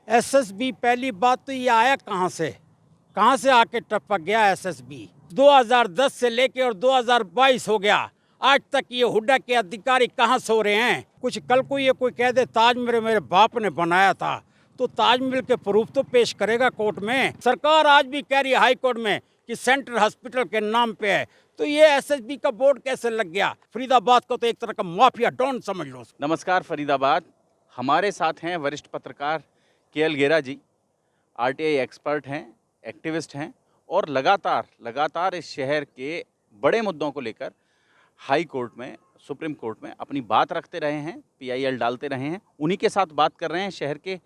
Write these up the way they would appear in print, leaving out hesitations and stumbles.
SSB पहली बात तो ये आया कहाँ से आके टपक गया एसएसबी। 2010 से लेके और 2022 हो गया, आज तक ये हुड्डा के अधिकारी कहाँ सो रहे हैं। कुछ कल को ये कोई कह दे ताजमहल मेरे बाप ने बनाया था, तो ताजमहल के प्रूफ तो पेश करेगा कोर्ट में। सरकार आज भी कह रही है हाई कोर्ट में कि सेंट्रल हॉस्पिटल के नाम पे है, तो ये एसएसबी का बोर्ड कैसे लग गया। फरीदाबाद को तो एक तरह का माफिया डॉन समझ लो। नमस्कार फरीदाबाद, हमारे साथ हैं वरिष्ठ पत्रकार केएल गेरा जी। आरटीआई एक्सपर्ट हैं, एक्टिविस्ट हैं और लगातार इस शहर के बड़े मुद्दों को लेकर हाई कोर्ट में, सुप्रीम कोर्ट में अपनी बात रखते रहे हैं, पीआईएल डालते रहे हैं। उन्हीं के साथ बात कर रहे हैं शहर के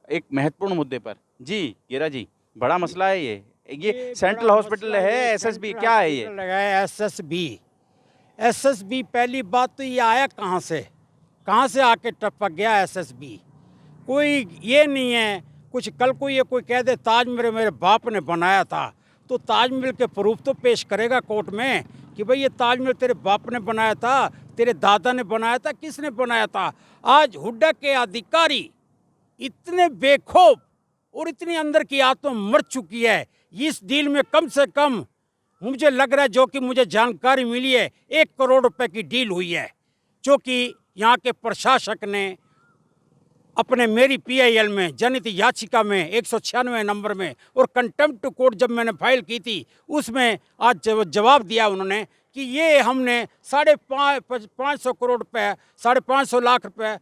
एक महत्वपूर्ण मुद्दे पर। जी गेरा जी, बड़ा मसला है ये सेंट्रल हॉस्पिटल है, एसएसबी क्या है ये? एसएसबी पहली बात तो ये आया कहाँ से आके टपक गया एसएसबी। कोई ये नहीं है, कुछ कल को ये कोई कह दे ताजमहल मेरे बाप ने बनाया था, तो ताजमहल के प्रूफ तो पेश करेगा कोर्ट में कि भाई ये ताजमहल तेरे बाप ने बनाया था, तेरे दादा ने बनाया था, किसने बनाया था। आज हुड्डा के अधिकारी इतने बेखौफ और इतनी अंदर की आत्मा मर चुकी है। इस डील में कम से कम मुझे लग रहा है, जो कि मुझे जानकारी मिली है, 1 करोड़ रुपए की डील हुई है, जो कि यहाँ के प्रशासक ने अपने मेरी पीआईएल में जनहित याचिका में 196 नंबर में और कंटेम्प्ट कोर्ट जब मैंने फाइल की थी उसमें आज जवाब दिया उन्होंने कि ये हमने 550 करोड़ रुपए, 550 लाख रुपए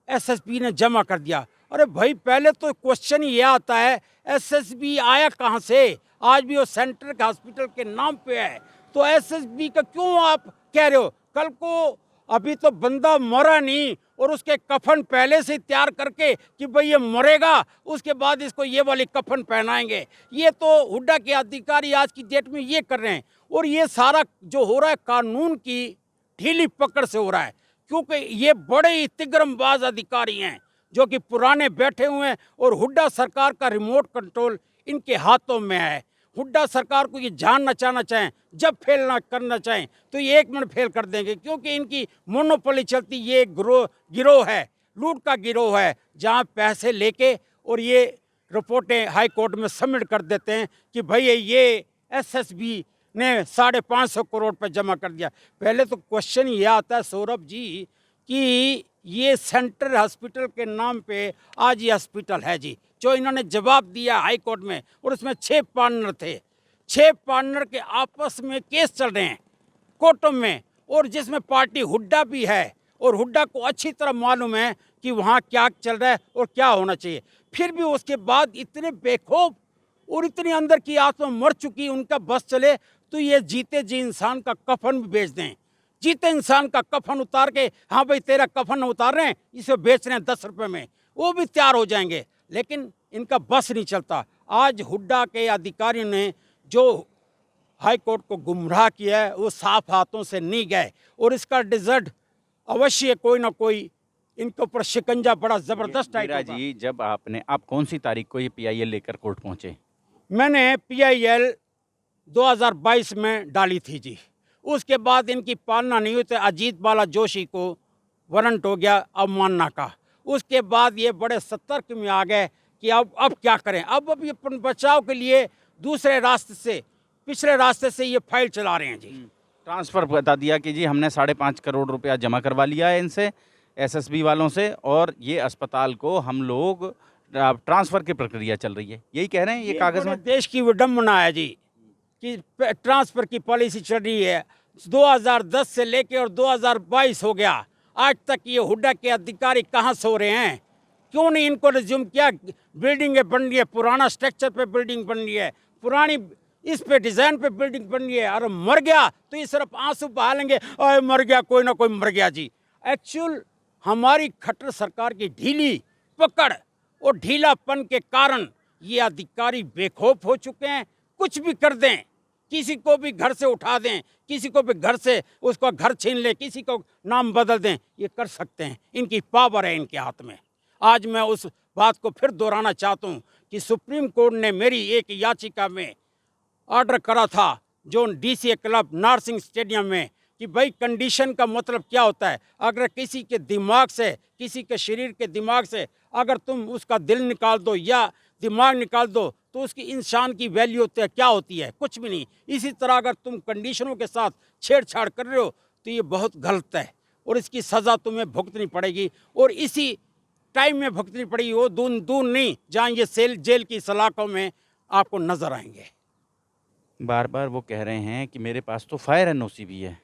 एसएसबी ने जमा कर दिया। अरे भाई, पहले तो क्वेश्चन ये आता है एसएसबी आया कहाँ से। आज भी वो सेंट्रल हॉस्पिटल के नाम पे है, तो एसएसबी का क्यों आप कह रहे हो। कल को अभी तो बंदा मरा नहीं और उसके कफन पहले से तैयार करके कि भाई ये मरेगा, उसके बाद इसको ये वाली कफन पहनाएंगे। ये तो हुड्डा के अधिकारी आज की डेट में ये कर रहे हैं, और ये सारा जो हो रहा है कानून की ढीली पकड़ से हो रहा है, क्योंकि ये बड़े ही तिग्रमबाज अधिकारी हैं जो कि पुराने बैठे हुए हैं, और हुड्डा सरकार का रिमोट कंट्रोल इनके हाथों में है। हुड्डा सरकार को ये जानना चाहना चाहें, जब फेल ना करना चाहें तो ये 1 मिनट फेल कर देंगे, क्योंकि इनकी मोनोपोली चलती। ये गिरोह है, लूट का गिरोह है, जहां पैसे लेके और ये रिपोर्टें हाई कोर्ट में सबमिट कर देते हैं कि भाई ये एसएसबी ने 550 करोड़ रुपये जमा कर दिया। पहले तो क्वेश्चन ये आता है सौरभ जी कि ये सेंट्रल हॉस्पिटल के नाम पे आज ये हॉस्पिटल है जी, जो इन्होंने जवाब दिया हाई कोर्ट में, और उसमें 6 पार्टनर थे। 6 पार्टनर के आपस में केस चल रहे हैं कोर्टों में, और जिसमें पार्टी हुड्डा भी है, और हुड्डा को अच्छी तरह मालूम है कि वहाँ क्या चल रहा है और क्या होना चाहिए। फिर भी उसके बाद इतने बेखौफ और इतनी अंदर की आत्मा मर चुकी, उनका बस चले तो ये जीते जी इंसान का कफन भी बेच दें। जीते इंसान का कफन उतार के, हाँ भाई तेरा कफन उतार रहे हैं, इसे बेच रहे हैं 10 रुपये में, वो भी तैयार हो जाएंगे, लेकिन इनका बस नहीं चलता। आज हुड्डा के अधिकारियों ने जो हाई कोर्ट को गुमराह किया है, वो साफ हाथों से नहीं गए, और इसका रिजल्ट अवश्य कोई ना कोई इनके ऊपर शिकंजा बड़ा जबरदस्त है। जी, जब आप कौन सी तारीख को ये पीआईएल लेकर कोर्ट पहुंचे? मैंने पीआईएल 2022 में डाली थी जी। उसके बाद इनकी पालना नहीं हुई तो अजीत बाला जोशी को वारंट हो गया अवमानना का। उसके बाद ये बड़े सतर्क में आ गए कि अब क्या करें। अब ये बचाव के लिए दूसरे रास्ते से, पिछले रास्ते से ये फाइल चला रहे हैं जी। ट्रांसफ़र बता दिया कि जी हमने 5.5 करोड़ रुपया जमा करवा लिया है इनसे, एसएसबी वालों से, और ये अस्पताल को हम लोग ट्रांसफ़र की प्रक्रिया चल रही है, यही कह रहे हैं ये कागज़ में। देश की विडम्बना है जी कि ट्रांसफ़र की पॉलिसी चल रही है। 2010 से लेके और 2022 हो गया, आज तक ये हुड्डा के अधिकारी कहाँ सो रहे हैं। क्यों नहीं इनको रिज्यूम किया। बिल्डिंगें बन रही है, पुराना स्ट्रक्चर पे बिल्डिंग बन रही है, पुरानी इस पे डिज़ाइन पे बिल्डिंग बन रही है। अरे मर गया तो ये सिर्फ आंसू बहा लेंगे, अरे मर गया, कोई ना कोई मर गया जी। एक्चुअल हमारी खट्टर सरकार की ढीली पकड़ और ढीलापन के कारण ये अधिकारी बेखौफ हो चुके हैं। कुछ भी कर दें, किसी को भी घर से उठा दें, किसी को भी घर से उसका घर छीन ले, किसी को नाम बदल दें, ये कर सकते हैं। इनकी पावर है इनके हाथ में। आज मैं उस बात को फिर दोहराना चाहता हूँ कि सुप्रीम कोर्ट ने मेरी एक याचिका में ऑर्डर करा था, जो डीसीए क्लब नारसिंह स्टेडियम में, कि भाई कंडीशन का मतलब क्या होता है। अगर किसी के दिमाग से, किसी के शरीर के दिमाग से अगर तुम उसका दिल निकाल दो या दिमाग निकाल दो तो उसकी इंसान की वैल्यू होती है क्या होती है? कुछ भी नहीं। इसी तरह अगर तुम कंडीशनों के साथ छेड़छाड़ कर रहे हो तो ये बहुत गलत है और इसकी सज़ा तुम्हें भुगतनी पड़ेगी और इसी टाइम में भुगतनी पड़ेगी। वो दून दून नहीं जहाँ ये जेल की सलाखों में आपको नज़र आएंगे। बार बार वो कह रहे हैं कि मेरे पास तो फायर एनओसी भी है।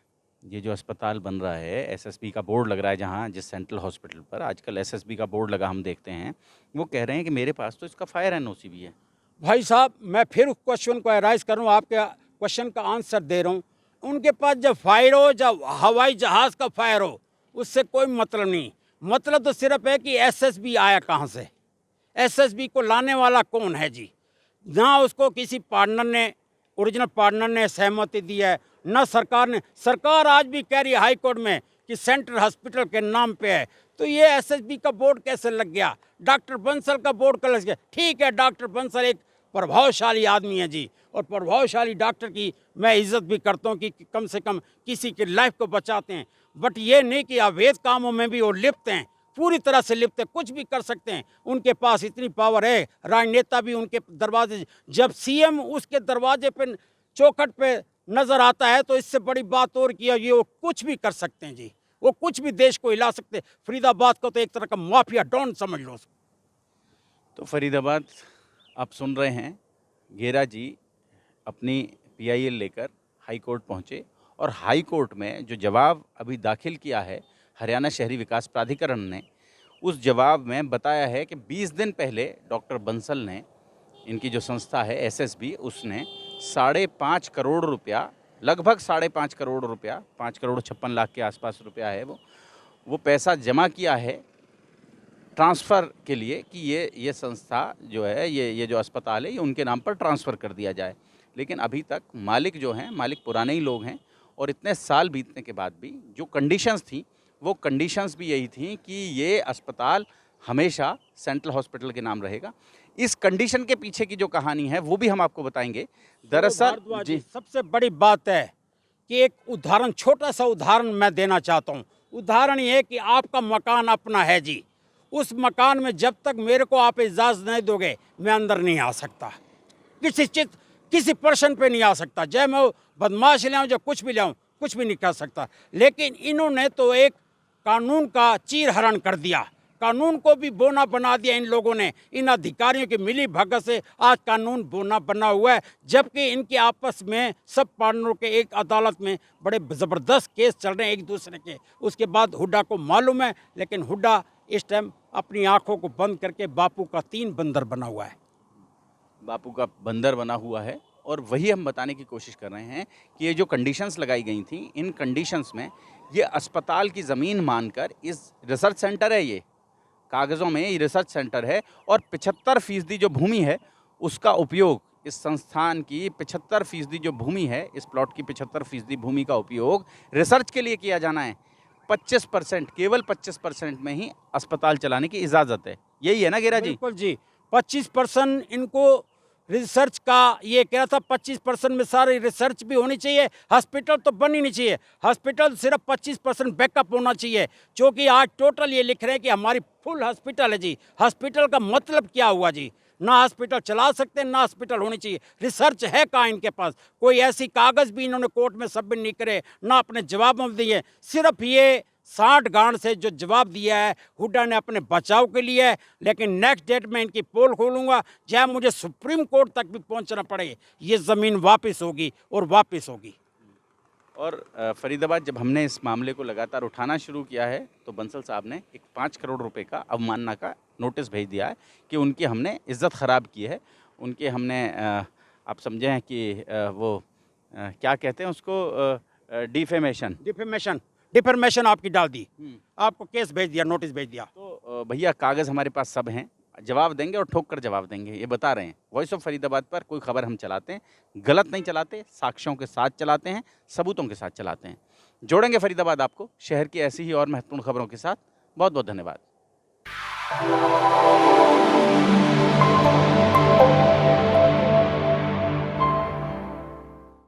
ये जो अस्पताल बन रहा है, एसएसबी का बोर्ड लग रहा है जहाँ जिस सेंट्रल हॉस्पिटल पर आजकल एसएसबी का बोर्ड लगा हम देखते हैं, वो कह रहे हैं कि मेरे पास तो इसका फायर एनओसी भी है। भाई साहब, मैं फिर उस क्वेश्चन को एराइज कर रहा हूँ, आपके क्वेश्चन का आंसर दे रहा हूँ। उनके पास जब फायर हो, जब हवाई जहाज़ का फायर हो, उससे कोई मतलब नहीं। मतलब तो सिर्फ है कि एसएसबी आया कहाँ से, एसएसबी को लाने वाला कौन है जी? ना उसको किसी पार्टनर ने, ओरिजिनल पार्टनर ने सहमति दी है, ना सरकार ने। सरकार आज भी कह रही है हाई कोर्ट में कि सेंट्रल हॉस्पिटल के नाम पे है, तो ये एसएसबी का बोर्ड कैसे लग गया? डॉक्टर बंसल का बोर्ड कैसे लग गया? ठीक है, डॉक्टर बंसल एक प्रभावशाली आदमी है जी, और प्रभावशाली डॉक्टर की मैं इज्जत भी करता हूँ कि कम से कम किसी की लाइफ को बचाते हैं, बट ये नहीं कि अवैध कामों में भी वो लिप्त हैं, पूरी तरह से लिप्त है, कुछ भी कर सकते हैं। उनके पास इतनी पावर है, राजनेता भी उनके दरवाजे, जब सीएम उसके दरवाजे पे चौखट पे नजर आता है तो इससे बड़ी बात और किया, ये वो कुछ भी कर सकते हैं जी, वो कुछ भी देश को हिला सकते हैं। फरीदाबाद को तो एक तरह का माफिया डॉन समझ लो। तो फरीदाबाद आप सुन रहे हैं, गेरा जी अपनी पीआईएल लेकर हाई कोर्ट पहुँचे और हाई कोर्ट में जो जवाब अभी दाखिल किया है हरियाणा शहरी विकास प्राधिकरण ने, उस जवाब में बताया है कि 20 दिन पहले डॉक्टर बंसल ने, इनकी जो संस्था है एसएसबी, उसने 5.5 करोड़ रुपया, लगभग 5.5 करोड़ रुपया, 5 करोड़ 56 लाख के आसपास रुपया है वो पैसा जमा किया है ट्रांसफ़र के लिए कि ये संस्था जो है, ये जो अस्पताल है, ये उनके नाम पर ट्रांसफ़र कर दिया जाए। लेकिन अभी तक मालिक जो हैं, मालिक पुराने ही लोग हैं और इतने साल बीतने के बाद भी जो कंडीशंस थी, वो कंडीशंस भी यही थी कि ये अस्पताल हमेशा सेंट्रल हॉस्पिटल के नाम रहेगा। इस कंडीशन के पीछे की जो कहानी है वो भी हम आपको बताएंगे। दरअसल जी, सबसे बड़ी बात है कि एक उदाहरण, छोटा सा उदाहरण मैं देना चाहता हूँ। उदाहरण ये है कि आपका मकान अपना है जी, उस मकान में जब तक मेरे को आप इजाज़त नहीं दोगे मैं अंदर नहीं आ सकता, किसी पर्सन पे नहीं आ सकता, चाहे मैं बदमाश ले आऊँ, चाहे कुछ भी ले आऊँ, कुछ भी नहीं कर सकता। लेकिन इन्होंने तो एक कानून का चीरहरण कर दिया, कानून को भी बोना बना दिया इन लोगों ने। इन अधिकारियों की मिली भगत से आज कानून बोना बना हुआ है, जबकि इनके आपस में सब पार्टनरों के एक अदालत में बड़े ज़बरदस्त केस चल रहे हैं एक दूसरे के। उसके बाद हुड्डा को मालूम है, लेकिन हुड्डा इस टाइम अपनी आंखों को बंद करके बापू का 3 बंदर बना हुआ है, बापू का बंदर बना हुआ है। और वही हम बताने की कोशिश कर रहे हैं कि ये जो कंडीशंस लगाई गई थी, इन कंडीशंस में ये अस्पताल की ज़मीन मानकर, इस रिसर्च सेंटर है, ये कागज़ों में ये रिसर्च सेंटर है और 75% जो भूमि है उसका उपयोग, इस संस्थान की 75% जो भूमि है, इस प्लॉट की 75% भूमि का उपयोग रिसर्च के लिए किया जाना है। 25%, केवल 25% में ही अस्पताल चलाने की इजाज़त है। यही है ना गेरा जी? बिल्कुल जी, 25% इनको रिसर्च का ये कह रहा था, 25% में सारी रिसर्च भी होनी चाहिए, हॉस्पिटल तो बन ही नहीं चाहिए, हॉस्पिटल सिर्फ 25% बैकअप होना चाहिए। क्योंकि आज टोटल ये लिख रहे हैं कि हमारी फुल हॉस्पिटल है जी। हॉस्पिटल का मतलब क्या हुआ जी? ना हॉस्पिटल चला सकते, ना हॉस्पिटल होनी चाहिए। रिसर्च है कहाँ इनके पास? कोई ऐसी कागज़ भी इन्होंने कोर्ट में सबमिट नहीं करे, ना अपने जवाब में दिए। सिर्फ ये 60 गांड से जो जवाब दिया है हुड्डा ने अपने बचाव के लिए है। लेकिन नेक्स्ट डेट में इनकी पोल खोलूंगा, चाहे मुझे सुप्रीम कोर्ट तक भी पहुंचना पड़े, ये ज़मीन वापस होगी और वापस होगी। और फरीदाबाद जब हमने इस मामले को लगातार उठाना शुरू किया है तो बंसल साहब ने एक 5 करोड़ रुपए का अवमानना का नोटिस भेज दिया है कि उनकी हमने इज्जत ख़राब की है, उनके हमने आप समझे हैं कि वो क्या कहते हैं उसको, डिफेमेशन आपकी डाल दी, आपको केस भेज दिया, नोटिस भेज दिया। तो भैया कागज़ हमारे पास सब हैं, जवाब देंगे और ठोक कर जवाब देंगे, ये बता रहे हैं। वॉइस ऑफ फरीदाबाद पर कोई खबर हम चलाते हैं, गलत नहीं चलाते, साक्ष्यों के साथ चलाते हैं, सबूतों के साथ चलाते हैं। जोड़ेंगे फरीदाबाद आपको शहर की ऐसी ही और महत्वपूर्ण खबरों के साथ। बहुत बहुत धन्यवाद।